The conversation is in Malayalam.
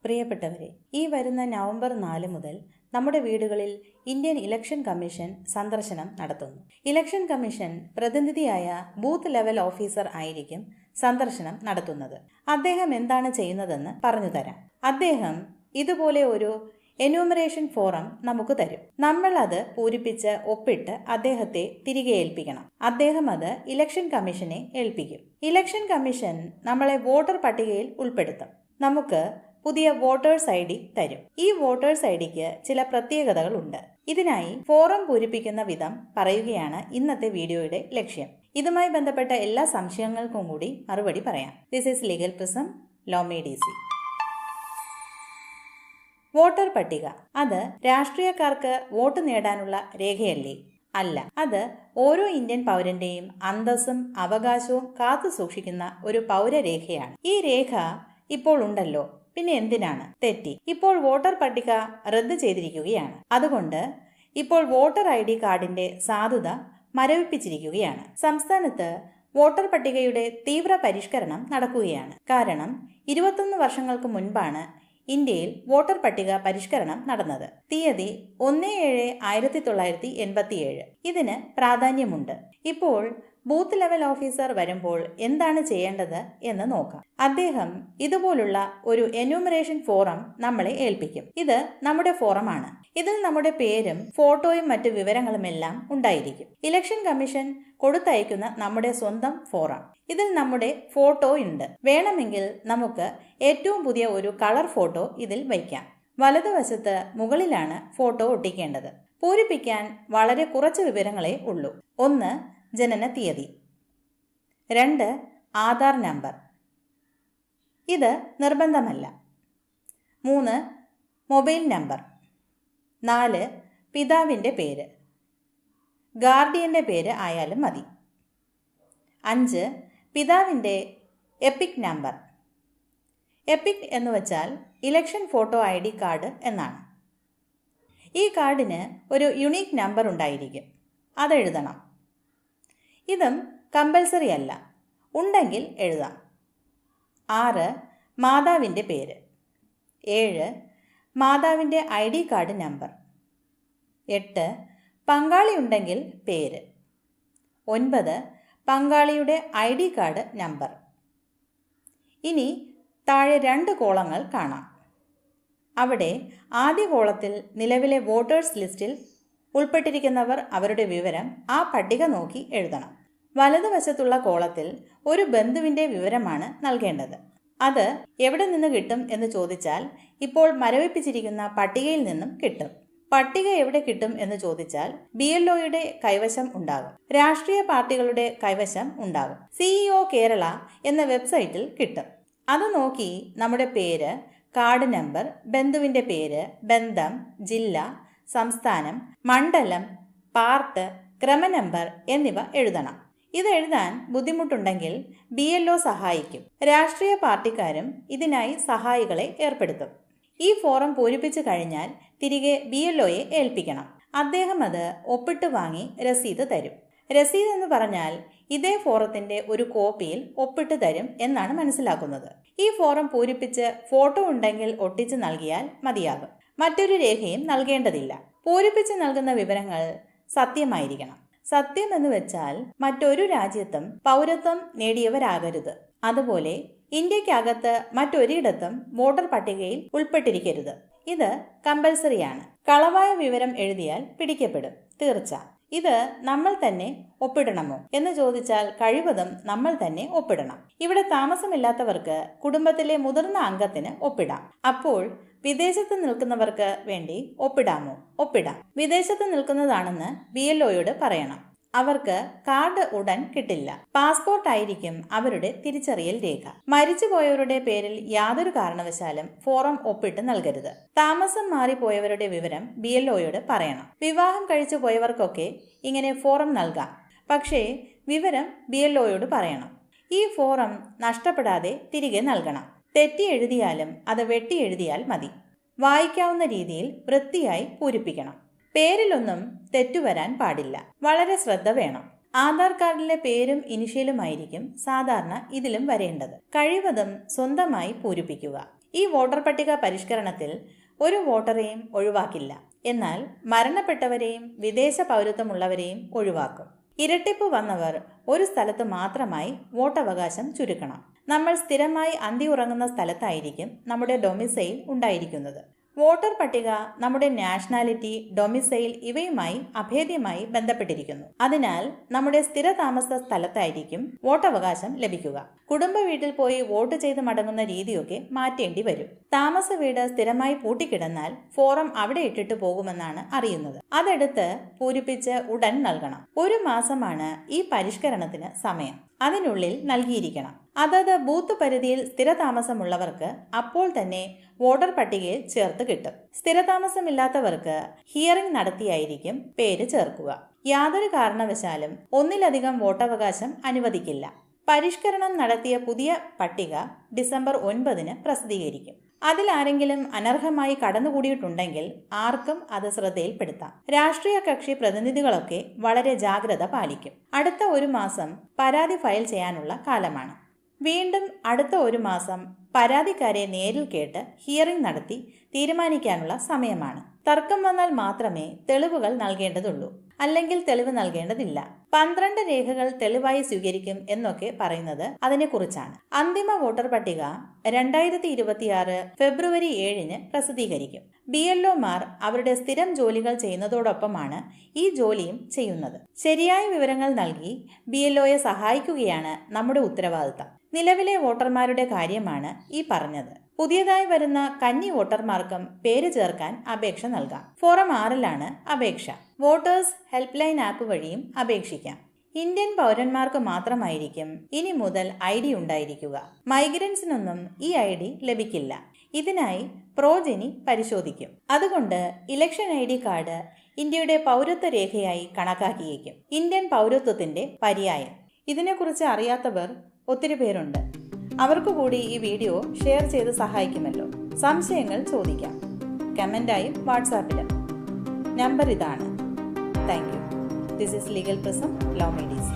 പ്രിയപ്പെട്ടവരെ, ഈ വരുന്ന നവംബർ 4 മുതൽ നമ്മുടെ വീടുകളിൽ ഇന്ത്യൻ ഇലക്ഷൻ കമ്മീഷൻ സന്ദർശനം നടത്തുന്നു. ഇലക്ഷൻ കമ്മീഷൻ പ്രതിനിധിയായ ബൂത്ത് ലെവൽ ഓഫീസർ ആയിരിക്കും സന്ദർശനം നടത്തുന്നത്. അദ്ദേഹം എന്താണ് ചെയ്യുന്നതെന്ന് പറഞ്ഞു തരാം. അദ്ദേഹം ഇതുപോലെ ഒരു എന്യൂമറേഷൻ ഫോറം നമുക്ക് തരും. നമ്മൾ അത് പൂരിപ്പിച്ച് ഒപ്പിട്ട് അദ്ദേഹത്തെ തിരികെ ഏൽപ്പിക്കണം. അദ്ദേഹം അത് ഇലക്ഷൻ കമ്മീഷനെ ഏൽപ്പിക്കും. ഇലക്ഷൻ കമ്മീഷൻ നമ്മളെ വോട്ടർ പട്ടികയിൽ ഉൾപ്പെടുത്തും. നമുക്ക് പുതിയ വോട്ടേഴ്സ് ID തരും. ഈ വോട്ടേഴ്സ് IDക്ക് ചില പ്രത്യേകതകളുണ്ട്. ഇതിനായി ഫോറം പൂരിപ്പിക്കുന്ന വിധം പറയുകയാണ് ഇന്നത്തെ വീഡിയോയുടെ ലക്ഷ്യം. ഇതുമായി ബന്ധപ്പെട്ട എല്ലാ സംശയങ്ങൾക്കും കൂടി മറുപടി പറയാം. This is legal prism, law made easy. Voter പട്ടിക അത് രാഷ്ട്രീയക്കാർക്ക് വോട്ട് നേടാനുള്ള രേഖയല്ലേ? അല്ല, അത് ഓരോ ഇന്ത്യൻ പൗരന്റെയും അന്തസ്സും അവകാശവും കാത്തു സൂക്ഷിക്കുന്ന ഒരു പൗരരേഖയാണ്. ഈ രേഖ ഇപ്പോൾ ഉണ്ടല്ലോ, പിന്നെ എന്തിനാണ്? തെറ്റി. ഇപ്പോൾ വോട്ടർ പട്ടിക റദ്ദ് ചെയ്തിരിക്കുകയാണ്. അതുകൊണ്ട് ഇപ്പോൾ വോട്ടർ ID കാർഡിന്റെ സാധുത മരവിപ്പിച്ചിരിക്കുകയാണ്. സംസ്ഥാനത്ത് വോട്ടർ പട്ടികയുടെ തീവ്ര പരിഷ്കരണം നടക്കുകയാണ്. കാരണം 21 വർഷങ്ങൾക്ക് മുൻപാണ് ഇന്ത്യയിൽ വോട്ടർ പട്ടിക പരിഷ്കരണം നടന്നത്. തീയതി 1/7/1987. ഇതിന് പ്രാധാന്യമുണ്ട്. ഇപ്പോൾ ബൂത്ത് ലെവൽ ഓഫീസർ വരുമ്പോൾ എന്താണ് ചെയ്യേണ്ടത് എന്ന് നോക്കാം. അദ്ദേഹം ഇതുപോലുള്ള ഒരു എന്യൂമറേഷൻ ഫോറം നമ്മളെ ഏൽപ്പിക്കും. ഇത് നമ്മുടെ ഫോറമാണ്. ഇതിൽ നമ്മുടെ പേരും ഫോട്ടോയും മറ്റു വിവരങ്ങളുമെല്ലാം ഉണ്ടായിരിക്കും. ഇലക്ഷൻ കമ്മീഷൻ കൊടുത്തയക്കുന്ന നമ്മുടെ സ്വന്തം ഫോറം. ഇതിൽ നമ്മുടെ ഫോട്ടോ ഉണ്ട്. വേണമെങ്കിൽ നമുക്ക് ഏറ്റവും പുതിയ ഒരു കളർ ഫോട്ടോ ഇതിൽ വയ്ക്കാം. വലതുവശത്ത് മുകളിലാണ് ഫോട്ടോ ഒട്ടിക്കേണ്ടത്. പൂരിപ്പിക്കാൻ വളരെ കുറച്ച് വിവരങ്ങളേ ഉള്ളൂ. 1. ജനന തീയതി. 2. ആധാർ നമ്പർ. ഇത് നിർബന്ധമല്ല. 3. Mobile number. 4. പിതാവിൻ്റെ പേര്. ഗാർഡിയൻ്റെ പേര് ആയാലും മതി. 5. പിതാവിൻ്റെ എപ്പിക് നമ്പർ. എപ്പിക് എന്ന് വച്ചാൽ ഇലക്ഷൻ ഫോട്ടോ ID കാർഡ് എന്നാണ്. ഈ കാർഡിന് ഒരു യുണീക്ക് നമ്പർ ഉണ്ടായിരിക്കും. അതെഴുതണം. ഇതും കമ്പൽസറി അല്ല, ഉണ്ടെങ്കിൽ എഴുതാം. 6. മാതാവിൻ്റെ പേര്. 7. മാതാവിൻ്റെ ID കാർഡ് നമ്പർ. 8. പങ്കാളി ഉണ്ടെങ്കിൽ പേര്. 9. പങ്കാളിയുടെ ID കാർഡ് നമ്പർ. ഇനി താഴെ 2 കോളങ്ങൾ കാണാം. അവിടെ ആദ്യ കോളത്തിൽ നിലവിലെ വോട്ടേഴ്സ് ലിസ്റ്റിൽ ഉൾപ്പെട്ടിരിക്കുന്നവർ അവരുടെ വിവരം ആ പട്ടിക നോക്കി എഴുതണം. വലതുവശത്തുള്ള കോളത്തിൽ ഒരു ബന്ധുവിൻ്റെ വിവരമാണ് നൽകേണ്ടത്. അത് എവിടെ നിന്ന് കിട്ടും എന്ന് ചോദിച്ചാൽ ഇപ്പോൾ മരവിപ്പിച്ചിരിക്കുന്ന പട്ടികയിൽ നിന്നും കിട്ടും. പട്ടിക എവിടെ കിട്ടും എന്ന് ചോദിച്ചാൽ BLOയുടെ കൈവശം ഉണ്ടാകും. രാഷ്ട്രീയ പാർട്ടികളുടെ കൈവശം ഉണ്ടാകും. CEO കേരള എന്ന വെബ്സൈറ്റിൽ കിട്ടും. അത് നോക്കി നമ്മുടെ പേര്, കാർഡ് നമ്പർ, ബന്ധുവിൻ്റെ പേര്, ബന്ധം, ജില്ല, സംസ്ഥാനം, മണ്ഡലം, പാർട്ട്, ക്രമനമ്പർ എന്നിവ എഴുതണം. ഇത് എഴുതാൻ ബുദ്ധിമുട്ടുണ്ടെങ്കിൽ BLO സഹായിക്കും. രാഷ്ട്രീയ പാർട്ടിക്കാരും ഇതിനായി സഹായികളെ ഏർപ്പെടുത്തും. ഈ ഫോറം പൂരിപ്പിച്ചു കഴിഞ്ഞാൽ തിരികെ BLOയെ ഏൽപ്പിക്കണം. അദ്ദേഹം അത് ഒപ്പിട്ട് വാങ്ങി രസീത് തരും. രസീത് എന്ന് പറഞ്ഞാൽ ഇതേ ഫോറത്തിന്റെ ഒരു കോപ്പിയിൽ ഒപ്പിട്ട് തരും എന്നാണ് മനസ്സിലാക്കുന്നത്. ഈ ഫോറം പൂരിപ്പിച്ച് ഫോട്ടോ ഉണ്ടെങ്കിൽ ഒട്ടിച്ച് നൽകിയാൽ മതിയാകും. മറ്റൊരു രേഖയും നൽകേണ്ടതില്ല. പൂരിപ്പിച്ച് നൽകുന്ന വിവരങ്ങൾ സത്യമായിരിക്കണം. സത്യം എന്ന് വെച്ചാൽ മറ്റൊരു രാജ്യത്തും പൗരത്വം നേടിയവരാകരുത്. അതുപോലെ ഇന്ത്യക്കകത്ത് മറ്റൊരിടത്തും വോട്ടർ പട്ടികയിൽ ഉൾപ്പെട്ടിരിക്കരുത്. ഇത് കമ്പൽസറിയാണ്. കളവായ വിവരം എഴുതിയാൽ പിടിക്കപ്പെടും, തീർച്ച. ഇത് നമ്മൾ തന്നെ ഒപ്പിടണമോ എന്ന് ചോദിച്ചാൽ കഴിവതും നമ്മൾ തന്നെ ഒപ്പിടണം. ഇവിടെ താമസമില്ലാത്തവർക്ക് കുടുംബത്തിലെ മുതിർന്ന അംഗത്തിന് ഒപ്പിടാം. അപ്പോൾ വിദേശത്ത് നിൽക്കുന്നവർക്ക് വേണ്ടി ഒപ്പിടാമോ? ഒപ്പിടാം. വിദേശത്ത് നിൽക്കുന്നതാണെന്ന് BLOയോട് പറയണം. അവർക്ക് കാർഡ് ഉടൻ കിട്ടില്ല. പാസ്പോർട്ട് ആയിരിക്കും അവരുടെ തിരിച്ചറിയൽ രേഖ. മരിച്ചുപോയവരുടെ പേരിൽ യാതൊരു കാരണവശാലും ഫോറം ഒപ്പിട്ട് നൽകരുത്. താമസം മാറിപ്പോയവരുടെ വിവരം BLOയോട് പറയണം. വിവാഹം കഴിച്ചു പോയവർക്കൊക്കെ ഇങ്ങനെ ഫോറം നൽകാം. പക്ഷേ വിവരം BLOയോട് പറയണം. ഈ ഫോറം നഷ്ടപ്പെടാതെ തിരികെ നൽകണം. തെറ്റി എഴുതിയാലും അത് വെട്ടി എഴുതിയാൽ മതി. വായിക്കാവുന്ന രീതിയിൽ വൃത്തിയായി പൂരിപ്പിക്കണം. പേരിലൊന്നും തെറ്റുവരാൻ പാടില്ല. വളരെ ശ്രദ്ധ വേണം. ആധാർ കാർഡിലെ പേരും ഇനിഷ്യലുമായിരിക്കും സാധാരണ ഇതിലും വരേണ്ടത്. കഴിവതും സ്വന്തമായി പൂരിപ്പിക്കുക. ഈ വോട്ടർ പട്ടിക പരിഷ്കരണത്തിൽ ഒരു വോട്ടറെയും ഒഴിവാക്കില്ല. എന്നാൽ മരണപ്പെട്ടവരെയും വിദേശ പൗരത്വമുള്ളവരെയും ഒഴിവാക്കും. ഇരട്ടിപ്പ് വന്നവർ ഒരു സ്ഥലത്ത് മാത്രമായി വോട്ടവകാശം ചുരുക്കണം. നമ്മൾ സ്ഥിരമായി അന്തി ഉറങ്ങുന്ന സ്ഥലത്തായിരിക്കും നമ്മുടെ ഡൊമിസൈൽ ഉണ്ടായിരിക്കുന്നത്. വോട്ടർ പട്ടിക നമ്മുടെ നാഷണാലിറ്റി, ഡൊമിസൈൽ ഇവയുമായി അഭേദ്യമായി ബന്ധപ്പെട്ടിരിക്കുന്നു. അതിനാൽ നമ്മുടെ സ്ഥിരതാമസ സ്ഥലത്തായിരിക്കും വോട്ടവകാശം ലഭിക്കുക. കുടുംബ വീട്ടിൽ പോയി വോട്ട് ചെയ്ത് മടങ്ങുന്ന രീതിയൊക്കെ മാറ്റേണ്ടി വരും. താമസ വീട് സ്ഥിരമായി പൂട്ടിക്കിടന്നാൽ ഫോറം അവിടെ ഇട്ടിട്ട് പോകുമെന്നാണ് അറിയുന്നത്. അതെടുത്ത് പൂരിപ്പിച്ച് ഉടൻ നൽകണം. 1 മാസമാണ് ഈ പരിഷ്കരണത്തിന് സമയം. അതിനുള്ളിൽ നൽകിയിരിക്കണം. അതത് ബൂത്ത് പരിധിയിൽ സ്ഥിരതാമസമുള്ളവർക്ക് അപ്പോൾ തന്നെ വോട്ടർ പട്ടികയിൽ ചേർത്ത് കിട്ടും. സ്ഥിരതാമസമില്ലാത്തവർക്ക് ഹിയറിംഗ് നടത്തിയായിരിക്കും പേര് ചേർക്കുക. യാതൊരു കാരണവശാലും ഒന്നിലധികം വോട്ടവകാശം അനുവദിക്കില്ല. പരിഷ്കരണം നടത്തിയ പുതിയ പട്ടിക ഡിസംബർ 9 പ്രസിദ്ധീകരിക്കും. അതിലാരെങ്കിലും അനർഹമായി കടന്നുകൂടിയിട്ടുണ്ടെങ്കിൽ ആർക്കും അത് ശ്രദ്ധയിൽപ്പെടുത്താം. രാഷ്ട്രീയ കക്ഷി പ്രതിനിധികളൊക്കെ വളരെ ജാഗ്രത പാലിക്കും. അടുത്ത 1 മാസം പരാതി ഫയൽ ചെയ്യാനുള്ള കാലമാണ്. വീണ്ടും അടുത്ത 1 മാസം പരാതിക്കാരെ നേരിൽ കേട്ട് ഹിയറിംഗ് നടത്തി തീരുമാനിക്കാനുള്ള സമയമാണ്. തർക്കം വന്നാൽ മാത്രമേ തെളിവുകൾ നൽകേണ്ടതുള്ളൂ, അല്ലെങ്കിൽ തെളിവ് നൽകേണ്ടതില്ല. 12 രേഖകൾ തെളിവായി സ്വീകരിക്കും എന്നൊക്കെ പറയുന്നത് അതിനെക്കുറിച്ചാണ്. അന്തിമ വോട്ടർ പട്ടിക 2026 ഫെബ്രുവരി 7 പ്രസിദ്ധീകരിക്കും. BLOമാർ അവരുടെ സ്ഥിരം ജോലികൾ ചെയ്യുന്നതോടൊപ്പമാണ് ഈ ജോലിയും ചെയ്യുന്നത്. ശരിയായ വിവരങ്ങൾ നൽകി BLOയെ സഹായിക്കുകയാണ് നമ്മുടെ ഉത്തരവാദിത്തം. നിലവിലെ വോട്ടർമാരുടെ കാര്യമാണ് ഈ പറഞ്ഞത്. പുതിയതായി വരുന്ന കന്നി വോട്ടർമാർക്കും പേര് ചേർക്കാൻ അപേക്ഷ നൽകാം. ഫോറം 6 അപേക്ഷ. വോട്ടേഴ്സ് ഹെൽപ്പ് ലൈൻ ആപ്പ് വഴിയും അപേക്ഷിക്കാം. ഇന്ത്യൻ പൗരന്മാർക്ക് മാത്രമായിരിക്കും ഇനി മുതൽ ID ഉണ്ടായിരിക്കുക. മൈഗ്രൻസിനൊന്നും ഈ ID ലഭിക്കില്ല. ഇതിനായി പ്രോജനി പരിശോധിക്കും. അതുകൊണ്ട് ഇലക്ഷൻ ID കാർഡ് ഇന്ത്യയുടെ പൗരത്വ രേഖയായി കണക്കാക്കിയേക്കും. ഇന്ത്യൻ പൗരത്വത്തിന്റെ പര്യായം. ഇതിനെക്കുറിച്ച് അറിയാത്തവർ ഒത്തിരി പേരുണ്ട്. അവർക്ക് കൂടി ഈ വീഡിയോ ഷെയർ ചെയ്ത് സഹായിക്കുമല്ലോ. സംശയങ്ങൾ ചോദിക്കാം, കമന്റായും വാട്സാപ്പിലും. നമ്പർ ഇതാണ്. Thank you. This is legal prism, law മേഡീസ്.